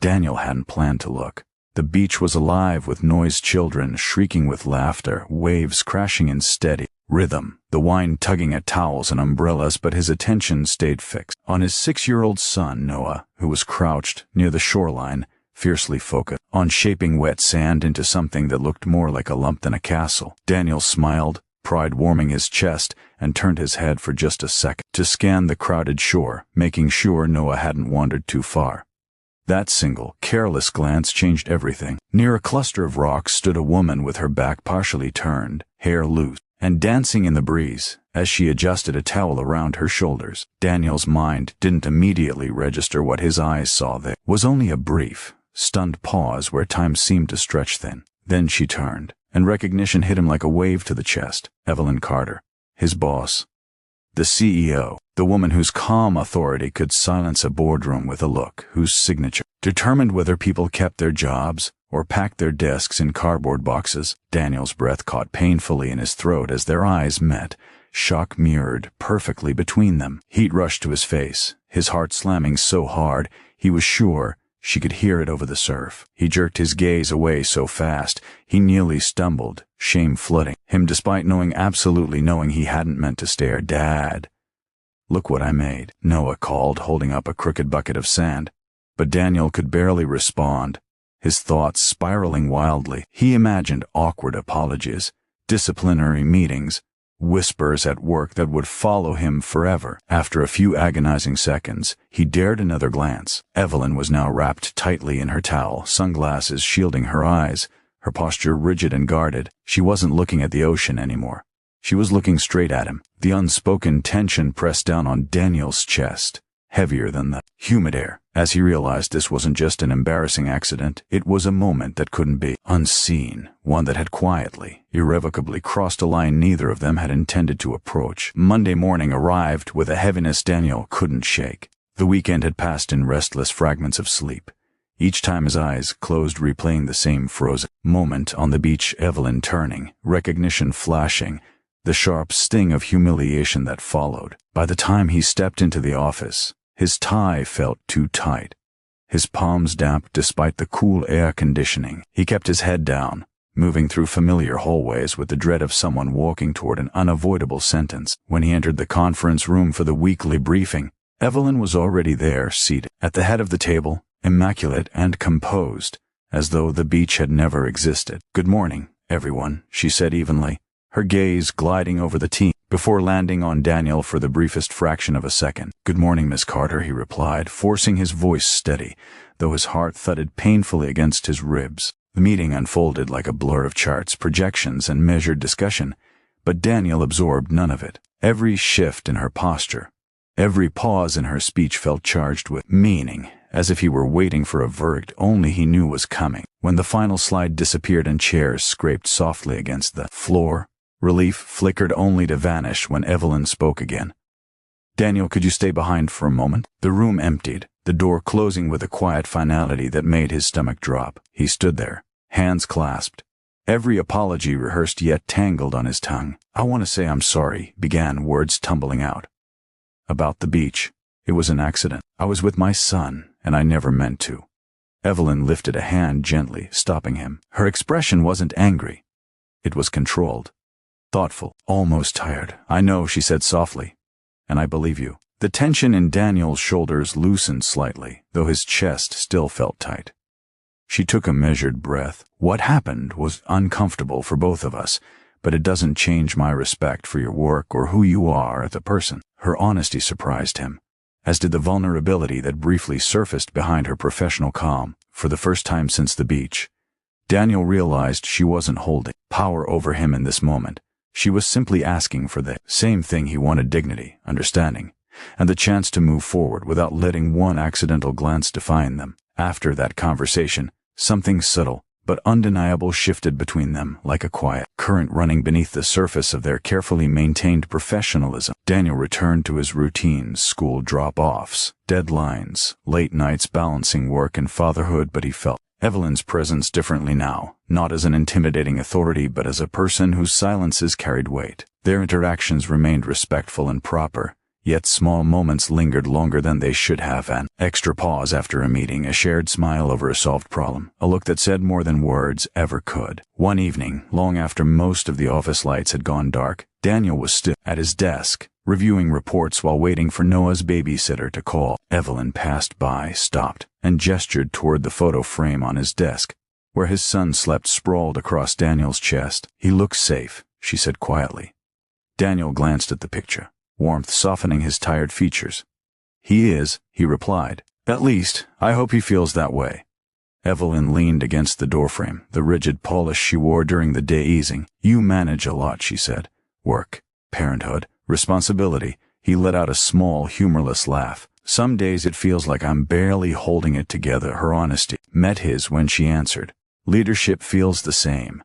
Daniel hadn't planned to look. The beach was alive with noise, children shrieking with laughter, waves crashing in steady rhythm, the wine tugging at towels and umbrellas, but his attention stayed fixed on his 6-year-old son, Noah, who was crouched near the shoreline, fiercely focused on shaping wet sand into something that looked more like a lump than a castle. Daniel smiled, pride warming his chest, and turned his head for just a second to scan the crowded shore, making sure Noah hadn't wandered too far. That single, careless glance changed everything. Near a cluster of rocks stood a woman with her back partially turned, hair loose, and dancing in the breeze as she adjusted a towel around her shoulders. Daniel's mind didn't immediately register what his eyes saw. There was only a brief, stunned pause where time seemed to stretch thin. Then she turned, and recognition hit him like a wave to the chest. Evelyn Carter, his boss. The CEO, the woman whose calm authority could silence a boardroom with a look, whose signature determined whether people kept their jobs or packed their desks in cardboard boxes. Daniel's breath caught painfully in his throat as their eyes met, shock mirrored perfectly between them. Heat rushed to his face, his heart slamming so hard he was sure she could hear it over the surf. He jerked his gaze away so fast, he nearly stumbled, shame flooding him despite absolutely knowing he hadn't meant to stare. "Dad, look what I made," Noah called, holding up a crooked bucket of sand. But Daniel could barely respond, his thoughts spiraling wildly. He imagined awkward apologies, disciplinary meetings, whispers at work that would follow him forever. After a few agonizing seconds, he dared another glance. Evelyn was now wrapped tightly in her towel, sunglasses shielding her eyes, her posture rigid and guarded. She wasn't looking at the ocean anymore. She was looking straight at him. The unspoken tension pressed down on Daniel's chest, heavier than the humid air, as he realized this wasn't just an embarrassing accident. It was a moment that couldn't be unseen, one that had quietly, irrevocably crossed a line neither of them had intended to approach. Monday morning arrived with a heaviness Daniel couldn't shake. The weekend had passed in restless fragments of sleep, each time his eyes closed replaying the same frozen moment on the beach. Evelyn turning, recognition flashing, the sharp sting of humiliation that followed. By the time he stepped into the office, his tie felt too tight, his palms damp despite the cool air conditioning. He kept his head down, moving through familiar hallways with the dread of someone walking toward an unavoidable sentence. When he entered the conference room for the weekly briefing, Evelyn was already there, seated at the head of the table, immaculate and composed, as though the beach had never existed. "Good morning, everyone," she said evenly, her gaze gliding over the team before landing on Daniel for the briefest fraction of a second. "Good morning, Miss Carter," he replied, forcing his voice steady, though his heart thudded painfully against his ribs. The meeting unfolded like a blur of charts, projections, and measured discussion, but Daniel absorbed none of it. Every shift in her posture, every pause in her speech felt charged with meaning, as if he were waiting for a verdict only he knew was coming. When the final slide disappeared and chairs scraped softly against the floor, relief flickered only to vanish when Evelyn spoke again. "Daniel, could you stay behind for a moment?" The room emptied, the door closing with a quiet finality that made his stomach drop. He stood there, hands clasped, every apology rehearsed yet tangled on his tongue. "I want to say I'm sorry," began, words tumbling out. "About the beach. It was an accident. I was with my son, and I never meant to." Evelyn lifted a hand gently, stopping him. Her expression wasn't angry. It was controlled, thoughtful, almost tired. "I know," she said softly, "and I believe you." The tension in Daniel's shoulders loosened slightly, though his chest still felt tight. She took a measured breath. "What happened was uncomfortable for both of us, but it doesn't change my respect for your work or who you are as a person." Her honesty surprised him, as did the vulnerability that briefly surfaced behind her professional calm. For the first time since the beach, Daniel realized she wasn't holding power over him in this moment. She was simply asking for the same thing he wanted: dignity, understanding, and the chance to move forward without letting one accidental glance define them. After that conversation, something subtle but undeniable shifted between them, like a quiet current running beneath the surface of their carefully maintained professionalism. Daniel returned to his routines: school drop-offs, deadlines, late nights balancing work and fatherhood, but he felt Evelyn's presence differently now, not as an intimidating authority but as a person whose silences carried weight. Their interactions remained respectful and proper, Yet small moments lingered longer than they should have. An extra pause after a meeting, a shared smile over a solved problem, a look that said more than words ever could. One evening, long after most of the office lights had gone dark, Daniel was still at his desk, reviewing reports while waiting for Noah's babysitter to call. Evelyn passed by, stopped, and gestured toward the photo frame on his desk, where his son slept sprawled across Daniel's chest. "He looks safe," she said quietly. Daniel glanced at the picture, warmth softening his tired features. "He is," he replied. "At least, I hope he feels that way." Evelyn leaned against the doorframe, the rigid polish she wore during the day easing. "You manage a lot," she said. "Work, parenthood, responsibility." He let out a small, humorless laugh. "Some days it feels like I'm barely holding it together." Her honesty met his when she answered. "Leadership feels the same.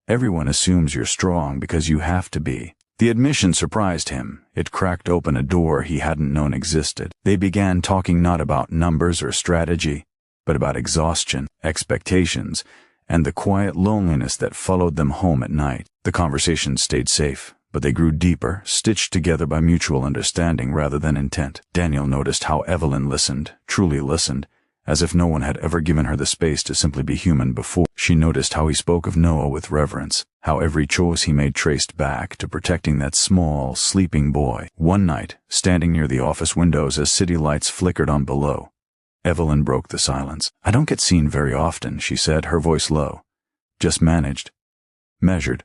Everyone assumes you're strong because you have to be." The admission surprised him. It cracked open a door he hadn't known existed. They began talking not about numbers or strategy, but about exhaustion, expectations, and the quiet loneliness that followed them home at night. The conversations stayed safe, but they grew deeper, stitched together by mutual understanding rather than intent. Daniel noticed how Evelyn listened, truly listened, as if no one had ever given her the space to simply be human before. She noticed how he spoke of Noah with reverence, how every choice he made traced back to protecting that small, sleeping boy. One night, standing near the office windows as city lights flickered on below, Evelyn broke the silence. "I don't get seen very often," she said, her voice low. "Just managed, measured,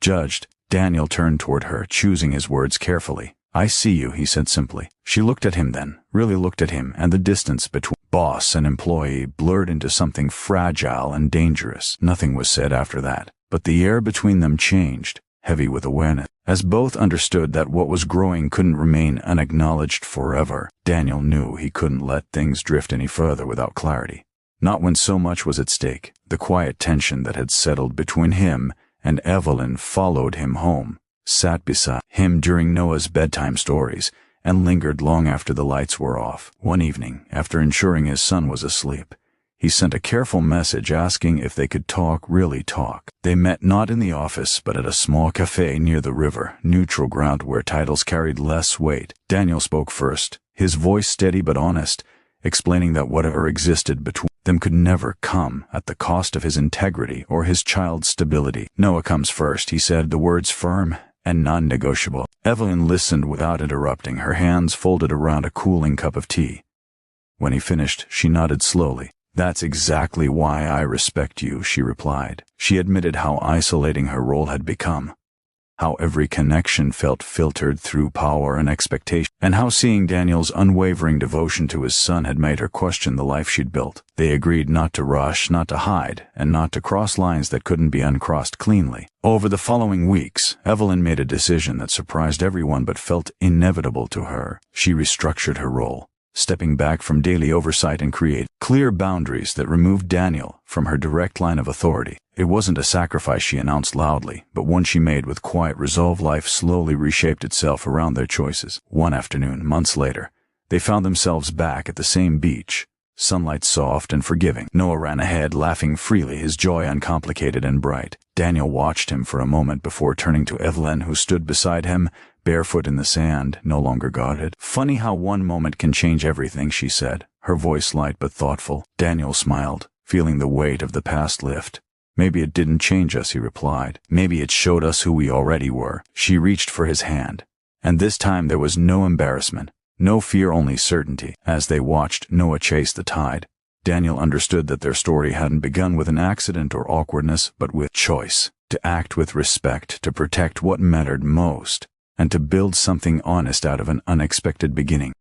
judged." Daniel turned toward her, choosing his words carefully. "I see you," he said simply. She looked at him then, really looked at him, and the distance between boss and employee blurred into something fragile and dangerous. Nothing was said after that, but the air between them changed, heavy with awareness, as both understood that what was growing couldn't remain unacknowledged forever. Daniel knew he couldn't let things drift any further without clarity. Not when so much was at stake. The quiet tension that had settled between him and Evelyn followed him home, sat beside him during Noah's bedtime stories, and lingered long after the lights were off. One evening, after ensuring his son was asleep, he sent a careful message asking if they could talk, really talk. They met not in the office, but at a small cafe near the river, neutral ground where titles carried less weight. Daniel spoke first, his voice steady but honest, explaining that whatever existed between them could never come at the cost of his integrity or his child's stability. "Noah comes first," he said, the words firm and non-negotiable. Evelyn listened without interrupting, her hands folded around a cooling cup of tea. When he finished, she nodded slowly. "That's exactly why I respect you," she replied. She admitted how isolating her role had become, how every connection felt filtered through power and expectation, and how seeing Daniel's unwavering devotion to his son had made her question the life she'd built. They agreed not to rush, not to hide, and not to cross lines that couldn't be uncrossed cleanly. Over the following weeks, Evelyn made a decision that surprised everyone but felt inevitable to her. She restructured her role, stepping back from daily oversight and create clear boundaries that removed Daniel from her direct line of authority. It wasn't a sacrifice she announced loudly, but one she made with quiet resolve. Life slowly reshaped itself around their choices. One afternoon, months later, they found themselves back at the same beach, sunlight soft and forgiving. Noah ran ahead, laughing freely, his joy uncomplicated and bright. Daniel watched him for a moment before turning to Evelyn, who stood beside him, barefoot in the sand, no longer guarded. "Funny how one moment can change everything," she said, her voice light but thoughtful. Daniel smiled, feeling the weight of the past lift. "Maybe it didn't change us," he replied. "Maybe it showed us who we already were." She reached for his hand, and this time there was no embarrassment, no fear, only certainty. As they watched Noah chase the tide, Daniel understood that their story hadn't begun with an accident or awkwardness, but with choice, to act with respect, to protect what mattered most, and to build something honest out of an unexpected beginning.